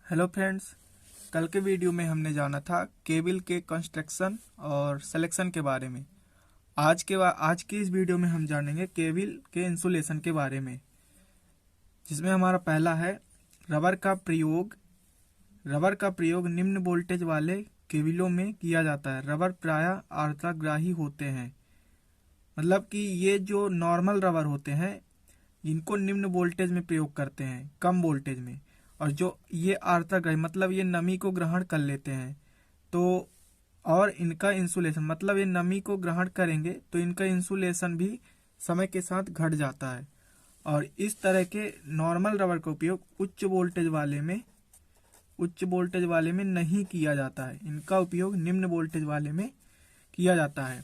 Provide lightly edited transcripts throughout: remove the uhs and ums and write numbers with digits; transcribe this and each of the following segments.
Hello friends, कल के video में हमने जाना था केबल के कंस्ट्रक्शन और सिलेक्शन के बारे में। आज के इस वीडियो में हम जानेंगे केबल के इंसुलेशन के बारे में, जिसमें हमारा पहला है रबर का प्रयोग। रबर का प्रयोग निम्न वोल्टेज वाले केबलों में किया जाता है। रबर प्रायः आर्द्रताग्राही होते हैं, मतलब कि ये जो नॉर्मल रबर होते हैं इनको निम्न वोल्टेज में प्रयोग करते हैं, कम वोल्टेज में। और जो ये आर्द्रताग्राही मतलब ये नमी को ग्रहण कर लेते हैं, तो और इनका इंसुलेशन मतलब ये नमी को ग्रहण करेंगे तो इनका इंसुलेशन भी समय के साथ घट जाता है। और इस तरह के नॉर्मल रबर का उपयोग उच्च वोल्टेज वाले में नहीं किया जाता है। इनका उपयोग निम्न वोल्टेज वाले में किया जाता है।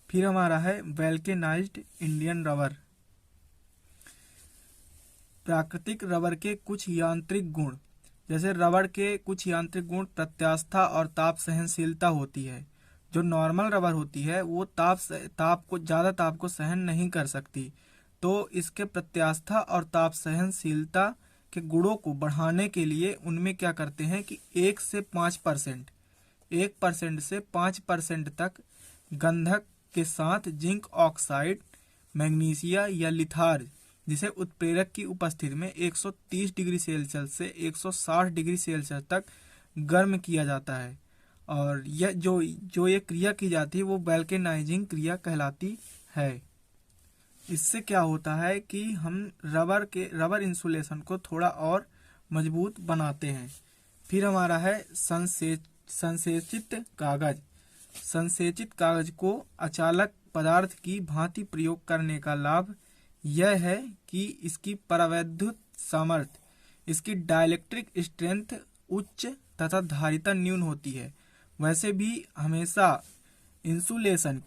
फिर हमारा है वल्केनाइज्ड इंडियन रबर। प्राकृतिक रबर के कुछ यांत्रिक गुण। जैसे रबर के कुछ यांत्रिक गुण प्रत्यास्था और ताप सहनशीलता होती है। जो नॉर्मल रबर होती है वो ज़्यादा ताप को सहन नहीं कर सकती, तो इसके प्रत्यास्था और ताप सहनशीलता के गुणों को बढ़ाने के लिए उनमें क्या करते हैं कि 1% से 5% तक गंधक के साथ जिंक ऑक्साइड, मैग्नीशिया या लिथार्ज जिसे उत्प्रेरक की उपस्थिति में 130 डिग्री सेल्सियस से 160 डिग्री सेल्सियस तक गर्म किया जाता है। और यह जो ये क्रिया की जाती है वो वल्केनाइजिंग क्रिया कहलाती है। इससे क्या होता है कि हम रबर इंसुलेशन को थोड़ा और मजबूत बनाते हैं। फिर हमारा है संसेचित कागज। संसेचित कागज को अचालक पदार्थ की भांति प्रयोग करने का लाभ यह है कि इसकी परावैद्युत सामर्थ्य, इसकी डाइलेक्ट्रिक स्ट्रेंथ उच्च तथा धारिता न्यून होती है। वैसे भी हमेशा इंसुलेशन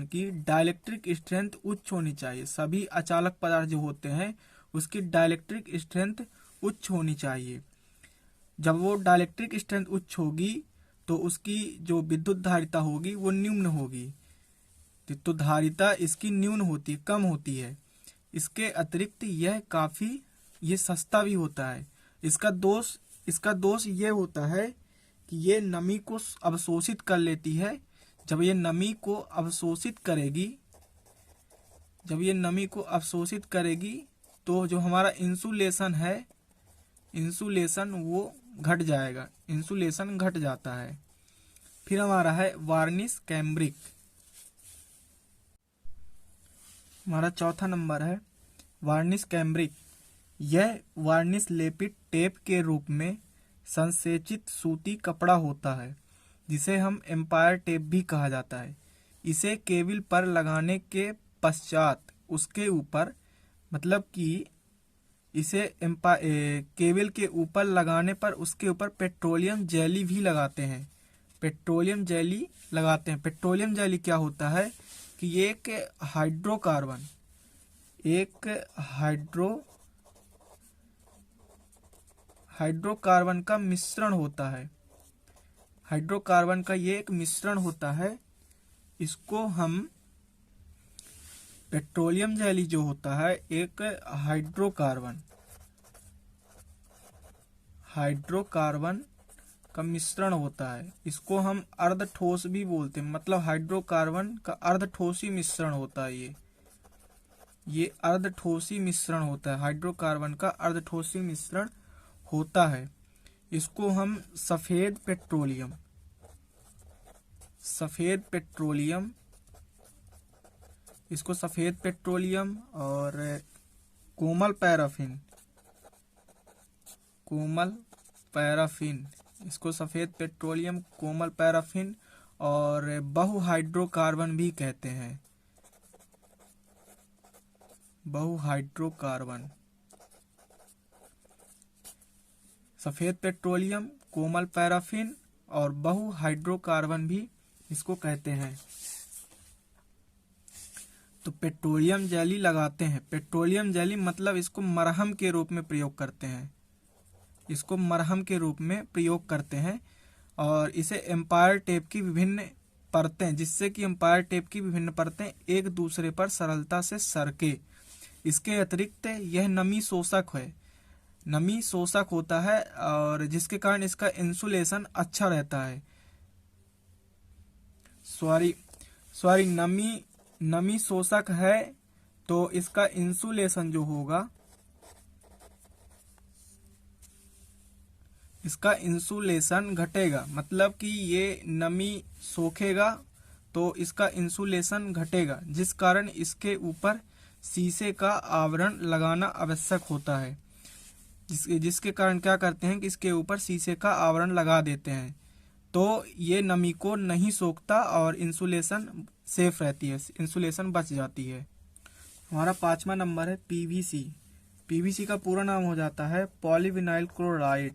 की डाइलेक्ट्रिक स्ट्रेंथ उच्च होनी चाहिए। सभी अचालक पदार्थ जो होते हैं उसकी डाइलेक्ट्रिक स्ट्रेंथ उच्च होनी चाहिए। जब वो डाइलेक्ट्रिक स्ट्रेंथ उच्च होगी तो उसकी जो विद्युत धारिता होगी वो न्यून होगी, तो धारिता इसकी न्यून होती है, कम होती है। इसके अतिरिक्त ये सस्ता भी होता है। इसका दोष ये होता है कि ये नमी को अवशोषित कर लेती है। जब ये नमी को अवशोषित करेगी तो जो हमारा इंसुलेशन वो घट जाएगा, इंसुलेशन घट जाता है। फिर हमारा है वार्निश कैम्ब्रिक। हमारा चौथा नंबर है वार्निश कैम्ब्रिक। यह वार्निश लेपित टेप के रूप में संसेचित सूती कपड़ा होता है, जिसे हम एम्पायर टेप भी कहा जाता है। इसे केबल पर लगाने के पश्चात उसके ऊपर मतलब कि केबल के ऊपर लगाने पर उसके ऊपर पेट्रोलियम जेली भी लगाते हैं। पेट्रोलियम जेली क्या होता है कि ये एक हाइड्रोकार्बन का मिश्रण होता है। हाइड्रोकार्बन का ये एक मिश्रण होता है। इसको हम पेट्रोलियम जेली जो होता है एक हाइड्रोकार्बन का मिश्रण होता है। इसको हम अर्धठोस भी बोलते हैं, मतलब हाइड्रोकार्बन का अर्धठोसी मिश्रण होता है। ये अर्धठोसी मिश्रण होता है, हाइड्रोकार्बन का अर्धठोसी मिश्रण होता है। इसको हम सफेद पेट्रोलियम और कोमल पैराफिन, इसको सफेद पेट्रोलियम, कोमल पैराफिन और बहुहाइड्रोकार्बन भी कहते हैं। बहुहाइड्रोकार्बन, सफेद पेट्रोलियम, कोमल पैराफिन और बहुहाइड्रोकार्बन भी इसको कहते हैं। तो पेट्रोलियम जेली लगाते हैं। पेट्रोलियम जेली मतलब इसको मरहम के रूप में प्रयोग करते हैं। और इसे एम्पायर टेप की विभिन्न परतें, जिससे कि एम्पायर टेप की विभिन्न परतें एक दूसरे पर सरलता से सरके। इसके अतिरिक्त यह नमी शोषक है। नमी शोषक होता है और जिसके कारण इसका इंसुलेशन अच्छा रहता है। सॉरी सॉरी नमी शोषक है तो इसका इंसुलेशन जो होगा, इसका इंसुलेशन घटेगा। मतलब कि ये नमी सोखेगा तो इसका इंसुलेशन घटेगा, जिस कारण इसके ऊपर शीशे का आवरण लगाना आवश्यक होता है। जिसके कारण क्या करते हैं कि इसके ऊपर शीशे का आवरण लगा देते हैं, तो ये नमी को नहीं सोखता और इंसुलेशन सेफ रहती है, इंसुलेशन बच जाती है। हमारा 5वां नंबर है पीवीसी। पीवीसी का पूरा नाम हो जाता है पॉलीविनाइल क्लोराइड।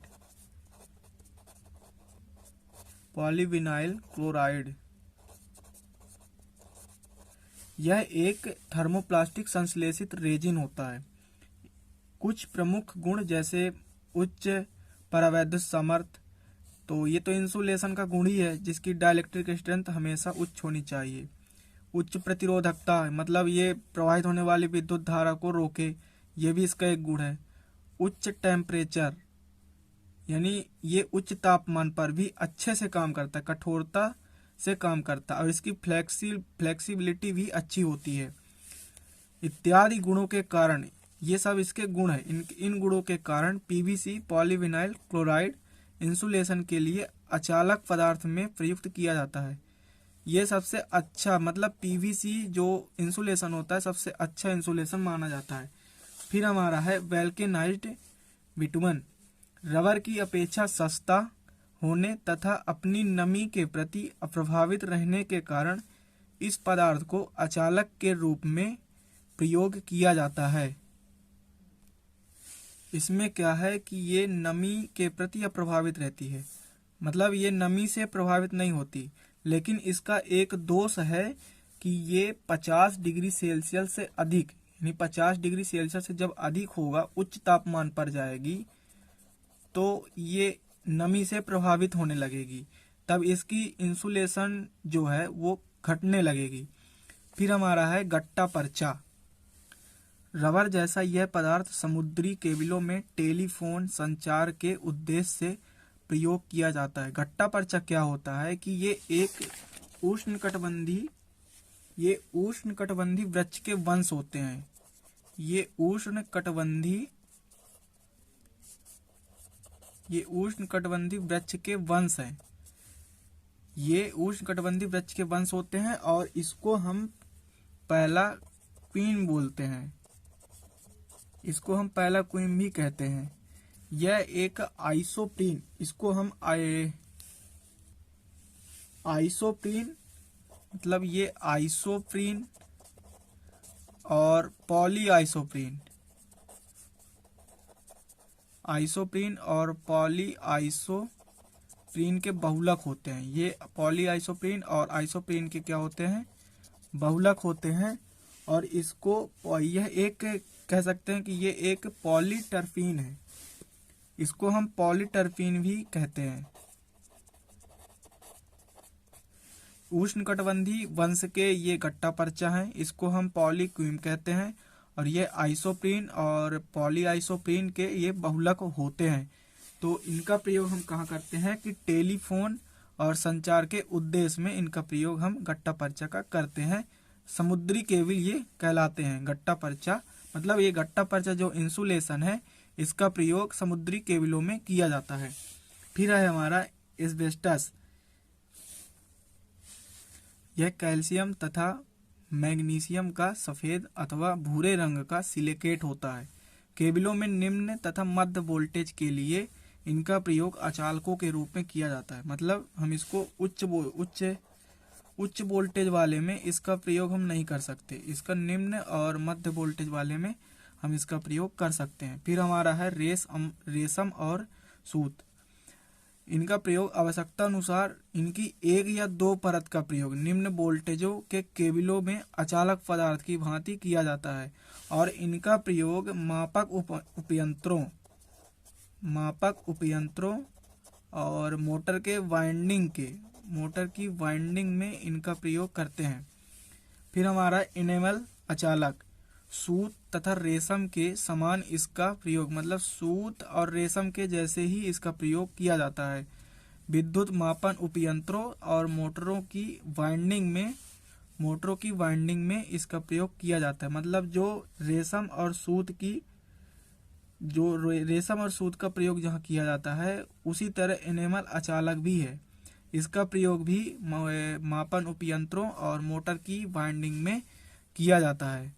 पॉलीविनाइल क्लोराइड यह एक थर्मोप्लास्टिक संश्लेषित रेजिन होता है। कुछ प्रमुख गुण जैसे उच्च परावैद्युत सामर्थ्य, तो ये तो इंसुलेशन का गुण ही है, जिसकी डाइलेक्ट्रिक स्ट्रेंथ हमेशा उच्च होनी चाहिए। उच्च प्रतिरोधकता, मतलब ये प्रवाहित होने वाली विद्युत धारा को रोके, ये भी इसका एक गुण है। उच्च टेम्परेचर, यानी ये उच्च तापमान पर भी अच्छे से काम करता है, कठोरता से काम करता है और इसकी फ्लेक्सिबिलिटी भी अच्छी होती है। इत्यादि गुणों के कारण, ये सब इसके गुण है, इन गुणों के कारण पीवीसी पॉलीविनाइल क्लोराइड इंसुलेशन के लिए अचालक पदार्थ में प्रयुक्त किया जाता है। ये सबसे अच्छा, मतलब पीवीसी जो इंसुलेशन होता है सबसे अच्छा इंसुलेशन माना जाता है। फिर हमारा है वल्केनाइज्ड बिटुमन। रबर की अपेक्षा सस्ता होने तथा अपनी नमी के प्रति अप्रभावित रहने के कारण इस पदार्थ को अचालक के रूप में प्रयोग किया जाता है। इसमें क्या है कि ये नमी के प्रति अप्रभावित रहती है, मतलब ये नमी से प्रभावित नहीं होती। लेकिन इसका एक दोष है कि ये 50 डिग्री सेल्सियस से अधिक, यानी 50 डिग्री सेल्सियस से जब अधिक होगा, उच्च तापमान पर जाएगी, तो ये नमी से प्रभावित होने लगेगी, तब इसकी इंसुलेशन जो है वो घटने लगेगी। फिर हमारा है गट्टा पर्चा। रबर जैसा यह पदार्थ समुद्री केबलों में टेलीफोन संचार के उद्देश्य से प्रयोग किया जाता है। गट्टा पर्चा क्या होता है कि ये एक उष्णकटिबंधीय वृक्ष के वंश होते हैं। ये उष्णकटिबंधीय वृक्ष के वंश हैं। ये उष्णकटिबंधीय वृक्ष के वंश होते हैं और इसको हम पहला क्वीन बोलते हैं, इसको हम पहला क्वीन भी कहते हैं। यह एक आइसोप्रीन, इसको हम आइसोप्रीन, मतलब ये आइसोप्रीन और पॉलीआइसोप्रीन, आइसोप्रीन और पॉलीआइसोप्रीन के बहुलक होते हैं। ये पॉलीआइसोप्रीन और आइसोप्रीन के क्या होते हैं, बहुलक होते हैं। और इसको यह एक कह सकते हैं कि ये एक पॉलीटरपीन है, इसको हम पॉलीटरपीन भी कहते हैं। उष्णकटिबंधीय वंश के ये गट्टा पर्चा हैं, इसको हम पॉलीक्वीन कहते हैं। और ये आइसोप्रीन और पॉलीआइसोप्रीन के ये बहुलक होते हैं। तो इनका प्रयोग हम कहाँ करते हैं कि टेलीफोन और संचार के उद्देश्य में इनका प्रयोग हम गट्टा पर्चा का करते हैं। समुद्री केबल ये कहलाते हैं गट्टा पर्चा, मतलब ये गट्टा पर्चा जो इंसुलेशन है इसका प्रयोग समुद्री केबलों में किया जाता है। फिर है हमारा एस्बेस्टस। यह कैल्शियम तथा मैग्नीशियम का सफेद अथवा भूरे रंग का सिलिकेट होता है। केबलों में निम्न तथा मध्य वोल्टेज के लिए इनका प्रयोग अचालकों के रूप में किया जाता है। मतलब हम इसको उच्च वोल्टेज वाले में इसका प्रयोग हम नहीं कर सकते, इसका निम्न और मध्य वोल्टेज वाले में हम इसका प्रयोग कर सकते हैं। फिर हमारा है रेशम और सूत। इनका प्रयोग आवश्यकता अनुसार इनकी एक या दो परत का प्रयोग निम्न वोल्टेजों के केबलों में अचालक पदार्थ की भांति किया जाता है। और इनका प्रयोग मापक उपयंत्रों और मोटर की वाइंडिंग में इनका प्रयोग करते हैं। फिर हमारा इनेमल अचालक। सूत तथा रेशम के समान इसका प्रयोग, मतलब सूत और रेशम के जैसे ही इसका प्रयोग किया जाता है। विद्युत मापन उपयंत्रों और मोटरों की वाइंडिंग में इसका प्रयोग किया जाता है। मतलब जो रेशम और सूत का प्रयोग जहाँ किया जाता है, उसी तरह एनेमल अचालक भी है। इसका प्रयोग भी मापन उपयंत्रों और मोटर की वाइंडिंग में किया जाता है।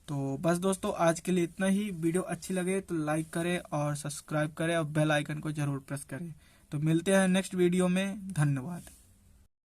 तो बस दोस्तों, आज के लिए इतना ही। वीडियो अच्छी लगे तो लाइक करें और सब्सक्राइब करें और बेल आइकन को जरूर प्रेस करें। तो मिलते हैं नेक्स्ट वीडियो में। धन्यवाद।